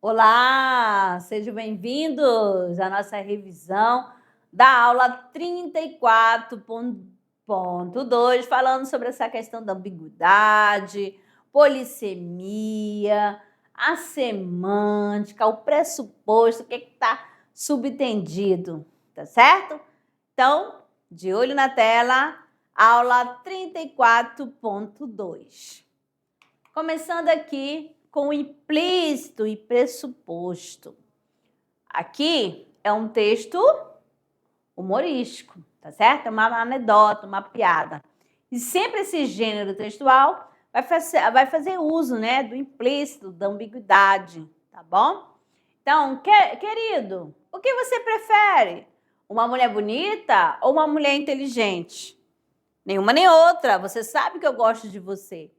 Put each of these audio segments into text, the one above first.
Olá, sejam bem-vindos à nossa revisão da aula 34.2, falando sobre essa questão da ambiguidade, polissemia, a semântica, o pressuposto, o que está subtendido, tá certo? Então, de olho na tela, aula 34.2. Começando aqui com o implícito e pressuposto. Aqui é um texto humorístico, tá certo? É uma anedota, uma piada. E sempre esse gênero textual vai fazer uso, né, do implícito, da ambiguidade, tá bom? Então, querido, o que você prefere? Uma mulher bonita ou uma mulher inteligente? Nenhuma nem outra. Você sabe que eu gosto de você.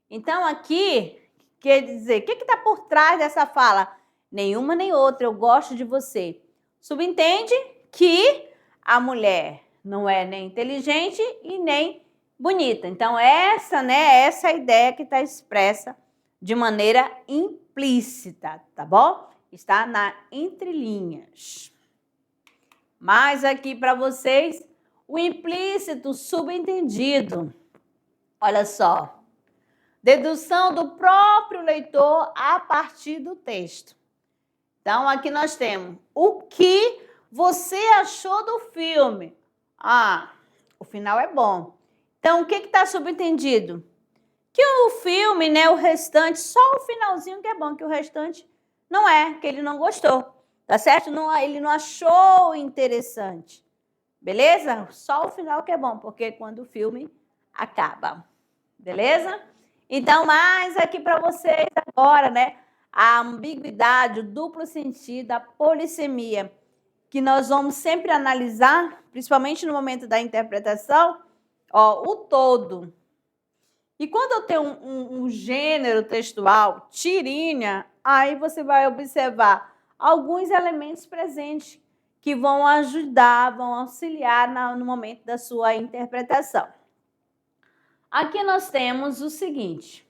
Então, aqui, quer dizer, o que está por trás dessa fala? Nenhuma nem outra, eu gosto de você. Subentende que a mulher não é nem inteligente e nem bonita. Então, essa é a ideia que está expressa de maneira implícita, tá bom? Está na entrelinhas. Mas aqui para vocês, o implícito subentendido. Olha só. Dedução do próprio leitor a partir do texto. Então, aqui nós temos o que você achou do filme. Ah, o final é bom. Então, o que está subentendido? Que o filme, né, o restante, só o finalzinho que é bom, que o restante não é, que ele não gostou. Tá certo? Não, ele não achou interessante. Beleza? Só o final que é bom, porque quando o filme acaba. Beleza? Então, mais aqui para vocês agora, né? A ambiguidade, o duplo sentido, a polissemia, que nós vamos sempre analisar, principalmente no momento da interpretação, ó, o todo. E quando eu tenho um gênero textual, tirinha, aí você vai observar alguns elementos presentes que vão ajudar, vão auxiliar no momento da sua interpretação. Aqui nós temos o seguinte,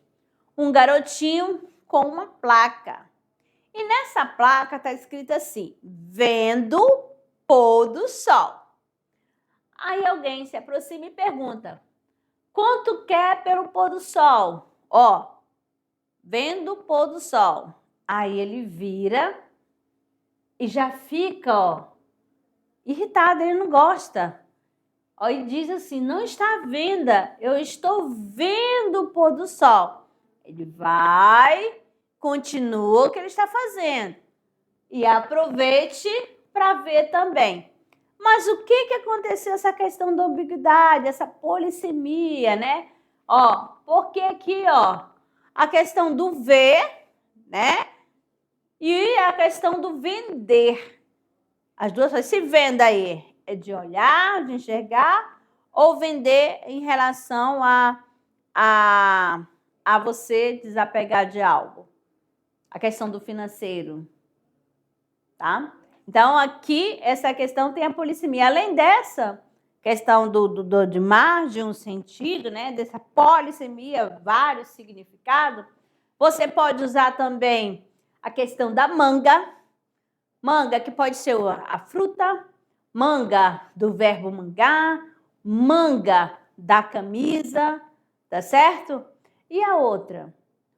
um garotinho com uma placa. E nessa placa está escrito assim, vendo pôr do sol. Aí alguém se aproxima e pergunta, quanto quer pelo pôr do sol? Ó, vendo o pôr do sol. Aí ele vira e já fica, ó, irritado, ele não gosta. Ó, e diz assim, não está à venda, eu estou vendo o pôr do sol. Ele vai, continua o que ele está fazendo. E aproveite para ver também. Mas o que aconteceu essa questão da ambiguidade, essa polissemia, né? Ó, porque aqui, ó, a questão do ver, né? E a questão do vender. As duas coisas. Se venda aí é de olhar, de enxergar, ou vender em relação a você desapegar de algo. A questão do financeiro. Tá? Então, aqui, essa questão tem a polissemia. Além dessa questão de mais de um sentido, né? Dessa polissemia, vários significados, você pode usar também a questão da manga. Manga, que pode ser a fruta, manga do verbo mangar, manga da camisa, tá certo? E a outra?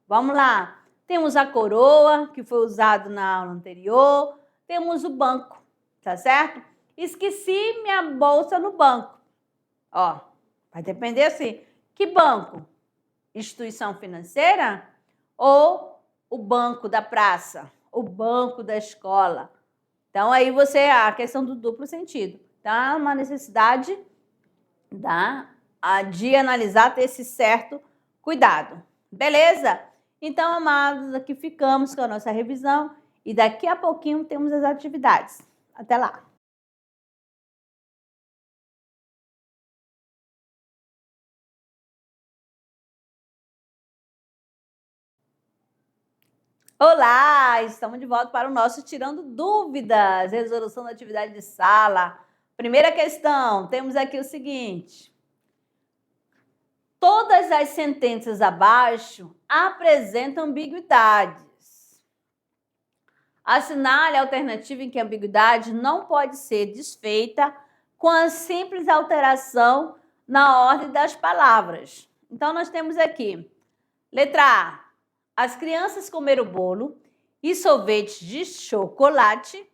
Vamos lá. Temos a coroa, que foi usado na aula anterior. Temos o banco, tá certo? Esqueci minha bolsa no banco. Ó, vai depender assim. Que banco? Instituição financeira ou o banco da praça? O banco da escola? Então, aí a questão do duplo sentido. Tá? Uma necessidade de analisar, ter esse certo cuidado. Beleza? Então, amados, aqui ficamos com a nossa revisão e daqui a pouquinho temos as atividades. Até lá! Olá! Estamos de volta para o nosso Tirando Dúvidas, resolução da atividade de sala. Primeira questão, temos aqui o seguinte. Todas as sentenças abaixo apresentam ambiguidades. Assinale a alternativa em que a ambiguidade não pode ser desfeita com a simples alteração na ordem das palavras. Então, nós temos aqui, letra A, as crianças comeram bolo e sorvete de chocolate.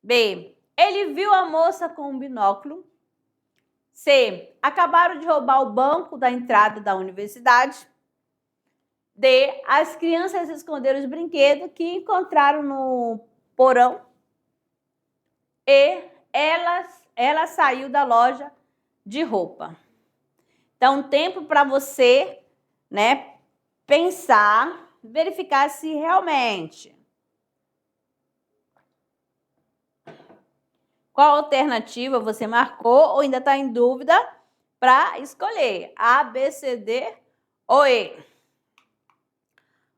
B, ele viu a moça com um binóculo. C, acabaram de roubar o banco da entrada da universidade. D, as crianças esconderam os brinquedos que encontraram no porão. E, ela saiu da loja de roupa. Então, tempo para você, né, pensar, verificar se realmente. Qual alternativa você marcou ou ainda está em dúvida para escolher? A, B, C, D ou E?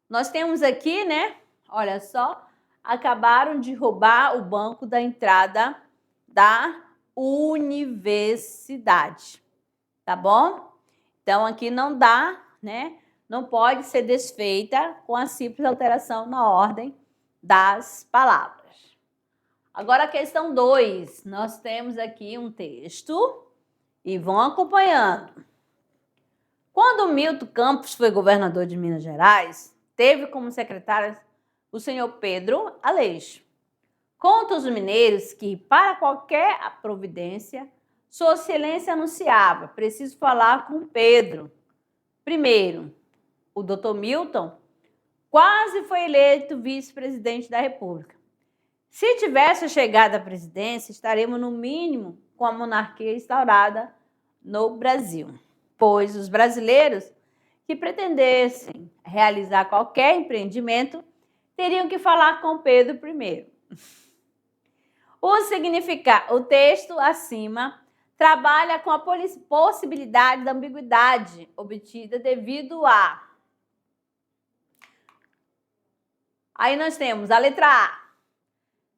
Nós temos aqui, né? Olha só, acabaram de roubar o banco da entrada da universidade. Tá bom? Então, aqui não dá, né? Não pode ser desfeita com a simples alteração na ordem das palavras. Agora, a questão 2. Nós temos aqui um texto e vão acompanhando. Quando Milton Campos foi governador de Minas Gerais, teve como secretário o senhor Pedro Aleixo. Conta os mineiros que, para qualquer providência, Sua Excelência anunciava: preciso falar com Pedro. Primeiro, o doutor Milton quase foi eleito vice-presidente da República. Se tivesse chegado à presidência, estaremos no mínimo com a monarquia instaurada no Brasil, pois os brasileiros que pretendessem realizar qualquer empreendimento teriam que falar com Pedro I. O texto acima trabalha com a possibilidade da ambiguidade obtida devido a... Aí nós temos a letra A.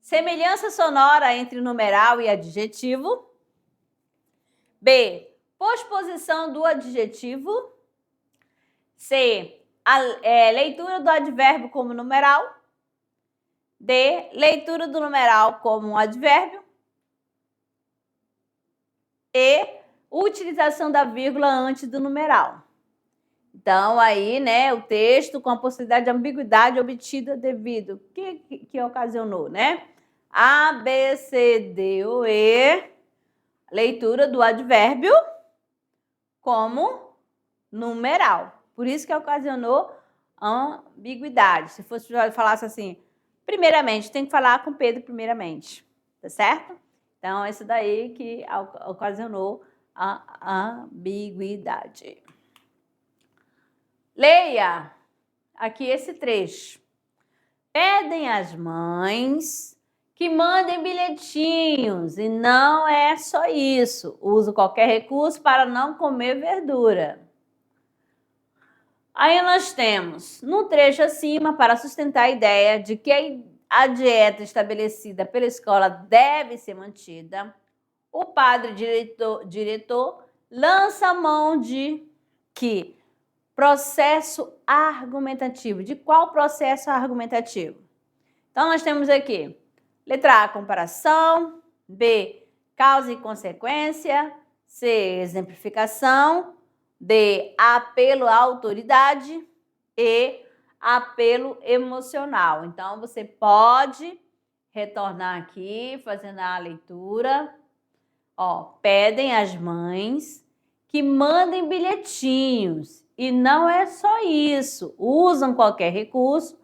Semelhança sonora entre numeral e adjetivo. B. Posposição do adjetivo. C. Leitura do advérbio como numeral. D. Leitura do numeral como um advérbio. E utilização da vírgula antes do numeral. Então, aí, né, o texto com a possibilidade de ambiguidade obtida devido, que ocasionou, né? A, B, C, D ou E, leitura do advérbio como numeral. Por isso que ocasionou ambiguidade. Se fosse falasse assim, primeiramente, tem que falar com Pedro primeiramente, tá certo? Então, isso daí que ocasionou a ambiguidade. Leia aqui esse trecho. Pedem às mães que mandem bilhetinhos, e não é só isso. Uso qualquer recurso para não comer verdura. Aí nós temos, no trecho acima, para sustentar a ideia de que a dieta estabelecida pela escola deve ser mantida, o padre diretor lança a mão de que processo argumentativo. De qual processo argumentativo? Então, nós temos aqui, letra A, comparação, B, causa e consequência, C, exemplificação, D, apelo à autoridade e apelo emocional. Então, você pode retornar aqui, fazendo a leitura. Ó, pedem às mães que mandem bilhetinhos. E não é só isso. Usam qualquer recurso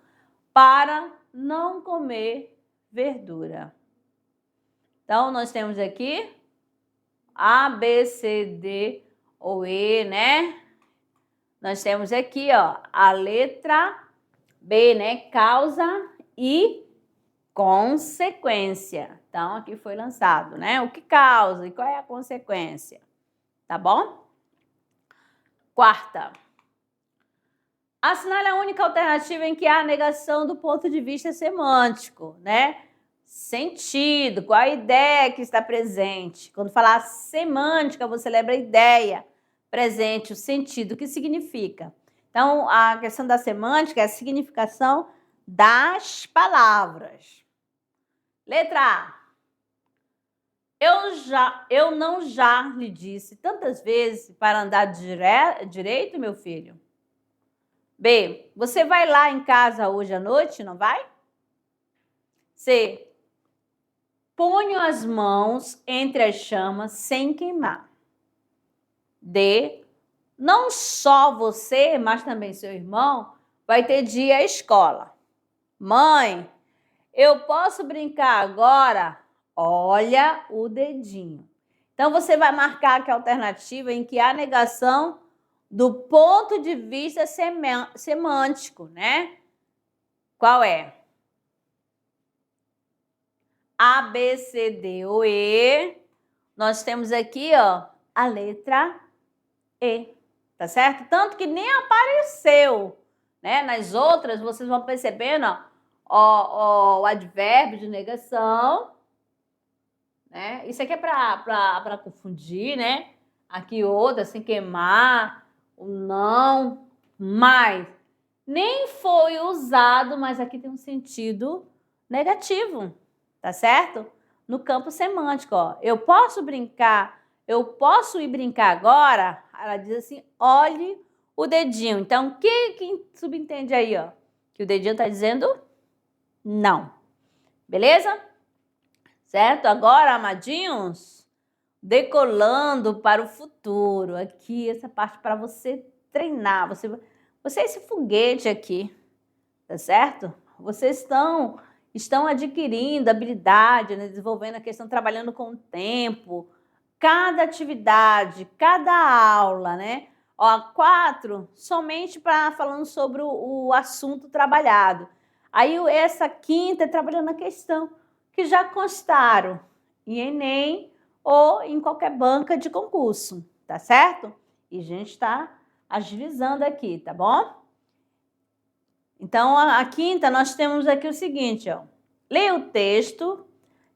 para não comer verdura. Então, nós temos aqui A, B, C, D ou E, né? Nós temos aqui, ó, a letra B, né? Causa e consequência. Então, aqui foi lançado, né? O que causa e qual é a consequência. Tá bom? Quarta. Assinale a única alternativa em que há negação do ponto de vista semântico, né? Sentido, qual a ideia que está presente? Quando falar semântica, você lembra a ideia presente, o sentido, o que significa? Então, a questão da semântica é a significação das palavras. Letra A. Eu não já lhe disse tantas vezes para andar direito, meu filho? B. Você vai lá em casa hoje à noite, não vai? C. Ponho as mãos entre as chamas sem queimar. D. Não só você, mas também seu irmão vai ter dia à escola. Mãe, eu posso brincar agora? Olha o dedinho. Então, você vai marcar aqui a alternativa em que há negação do ponto de vista semântico, né? Qual é? A, B, C, D ou E. Nós temos aqui, ó, a letra E, tá certo? Tanto que nem apareceu, né? Nas outras, vocês vão percebendo, ó, o advérbio de negação, né? Isso aqui é para confundir, né? Aqui outra, sem queimar, o não, mas nem foi usado, mas aqui tem um sentido negativo, tá certo? No campo semântico, ó. Eu posso brincar, eu posso ir brincar agora? Ela diz assim, olhe o dedinho. Então, o que subentende aí, ó? Que o dedinho tá dizendo não. Beleza? Certo? Agora, amadinhos, decolando para o futuro. Aqui, essa parte para você treinar. Você é esse foguete aqui, tá certo? Vocês estão adquirindo habilidade, né? Desenvolvendo a questão, trabalhando com o tempo. Cada atividade, cada aula, né? Ó, 4, somente para falando sobre o assunto trabalhado. Aí, essa quinta é trabalhando na questão que já constaram em Enem ou em qualquer banca de concurso, tá certo? E a gente está agilizando aqui, tá bom? Então, a quinta, nós temos aqui o seguinte, ó. Leia o texto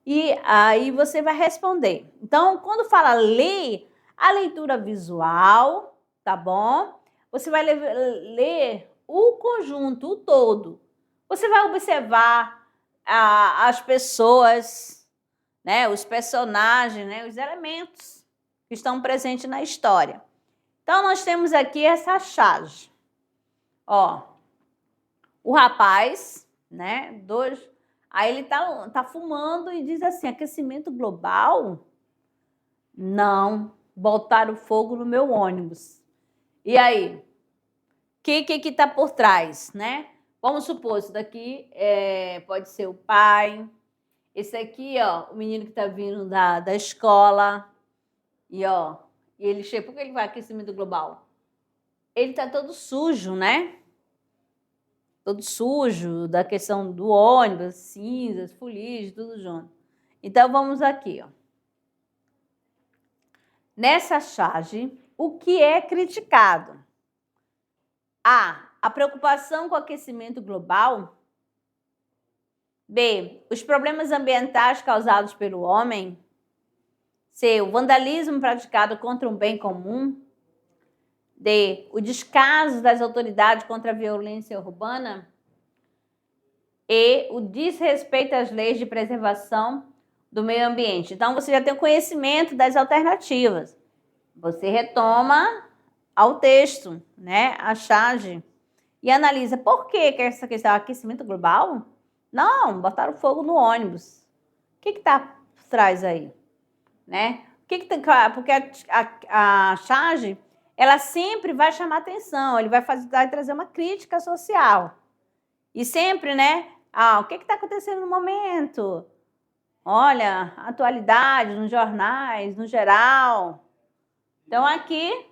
e aí você vai responder. Então, quando fala ler, a leitura visual, tá bom? Você vai ler o conjunto, o todo. Você vai observar as pessoas, né, os personagens, né, os elementos que estão presentes na história. Então, nós temos aqui essa charge. Ó, o rapaz, né, aí ele tá fumando e diz assim, aquecimento global? Não, botaram fogo no meu ônibus. E aí? O que tá por trás, né? Vamos supor, isso daqui pode ser o pai. Esse aqui, ó, o menino que tá vindo da escola. E, ó, ele chega... Por que ele vai aquecimento global? Ele tá todo sujo, né? Todo sujo, da questão do ônibus, cinzas, fuligem, tudo junto. Então, vamos aqui, ó. Nessa charge, o que é criticado? A preocupação com o aquecimento global. B, os problemas ambientais causados pelo homem. C, o vandalismo praticado contra um bem comum. D, o descaso das autoridades contra a violência urbana. E, o desrespeito às leis de preservação do meio ambiente. Então, você já tem o conhecimento das alternativas. Você retoma ao texto, né, a charge, e analisa por que essa questão é aquecimento global? Não, botaram fogo no ônibus. O que está por trás aí? Né? Porque a charge, ela sempre vai chamar atenção, ele vai trazer uma crítica social. E sempre, né? O que está acontecendo no momento? Olha, atualidade nos jornais, no geral. Então, aqui,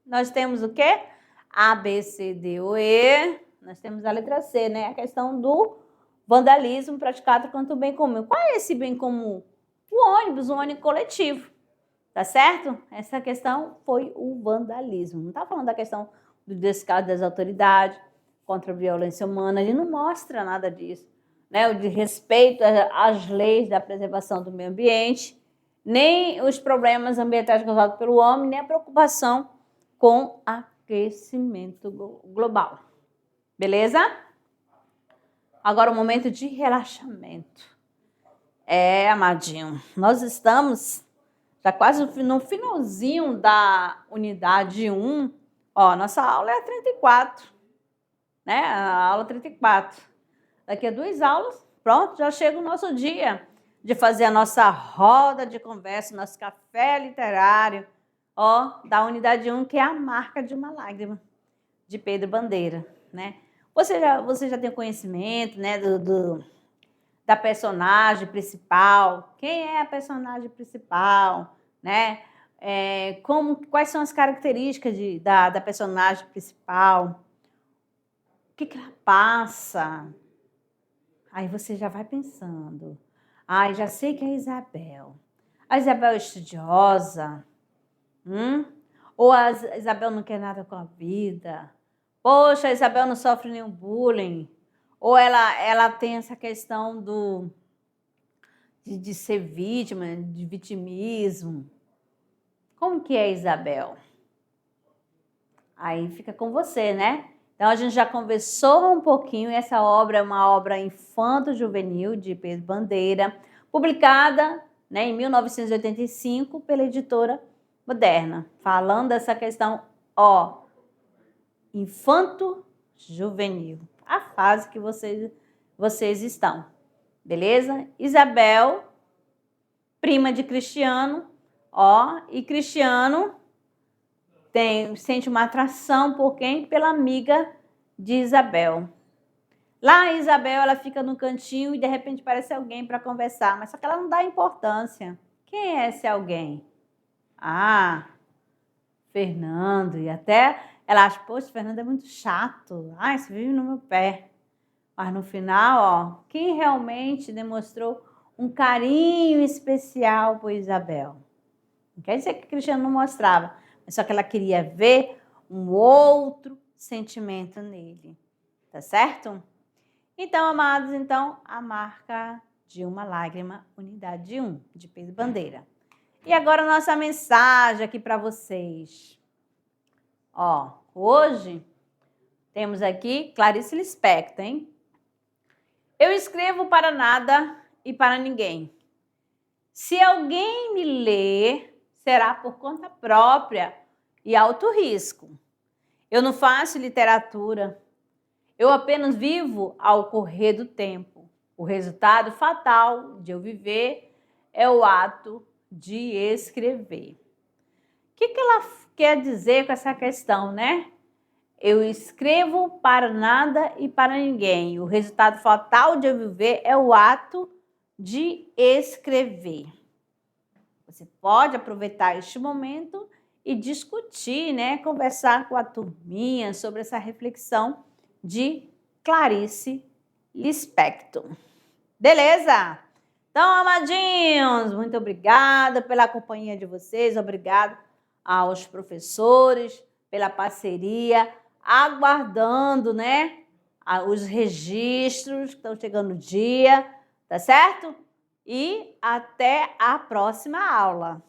nós temos o quê? A, B, C, D, O, E. Nós temos a letra C, né? A questão do vandalismo praticado contra o bem comum. Qual é esse bem comum? O ônibus coletivo. Tá certo? Essa questão foi o vandalismo. Não está falando da questão do descaso das autoridades contra a violência humana. Ele não mostra nada disso. Né? O de respeito às leis da preservação do meio ambiente, nem os problemas ambientais causados pelo homem, nem a preocupação com aquecimento global. Beleza? Agora o momento de relaxamento. Amadinho, nós estamos já quase no finalzinho da unidade 1. Ó, nossa aula é a 34, né? A aula 34. Daqui a 2 aulas, pronto, já chega o nosso dia de fazer a nossa roda de conversa, nosso café literário, ó, da unidade 1, que é a marca de uma lágrima, de Pedro Bandeira, né? Você já tem conhecimento, né, da personagem principal. Quem é a personagem principal, né? Quais são as características da personagem principal? O que ela passa? Aí você já vai pensando. Já sei que é a Isabel. A Isabel é estudiosa. Ou a Isabel não quer nada com a vida. Poxa, a Isabel não sofre nenhum bullying. Ou ela tem essa questão de ser vítima, de vitimismo. Como que é a Isabel? Aí fica com você, né? Então, a gente já conversou um pouquinho. Essa obra é uma obra infanto-juvenil de Pedro Bandeira, publicada, né, em 1985 pela editora Moderna, falando dessa questão, ó, infanto-juvenil, a fase que vocês estão, beleza? Isabel, prima de Cristiano, ó, e Cristiano sente uma atração por quem? Pela amiga de Isabel. Lá a Isabel, ela fica no cantinho e de repente aparece alguém para conversar, mas só que ela não dá importância. Quem é esse alguém? Fernando. E até ela acha, poxa, Fernando é muito chato. Isso vive no meu pé. Mas no final, ó, quem realmente demonstrou um carinho especial por Isabel? Não quer dizer que Cristiano não mostrava, mas só que ela queria ver um outro sentimento nele. Tá certo? Então, amados, a marca de uma lágrima, unidade 1, de Pedro Bandeira. E agora a nossa mensagem aqui para vocês. Ó, hoje temos aqui Clarice Lispector, hein? Eu escrevo para nada e para ninguém. Se alguém me ler, será por conta própria e alto risco. Eu não faço literatura. Eu apenas vivo ao correr do tempo. O resultado fatal de eu viver é o ato de escrever. O que ela quer dizer com essa questão, né? Eu escrevo para nada e para ninguém. O resultado fatal de eu viver é o ato de escrever. Você pode aproveitar este momento e discutir, né? Conversar com a turminha sobre essa reflexão de Clarice Lispector. Beleza? Então, amadinhos, muito obrigada pela companhia de vocês, obrigado aos professores pela parceria, aguardando, né, os registros que estão chegando no dia, tá certo? E até a próxima aula.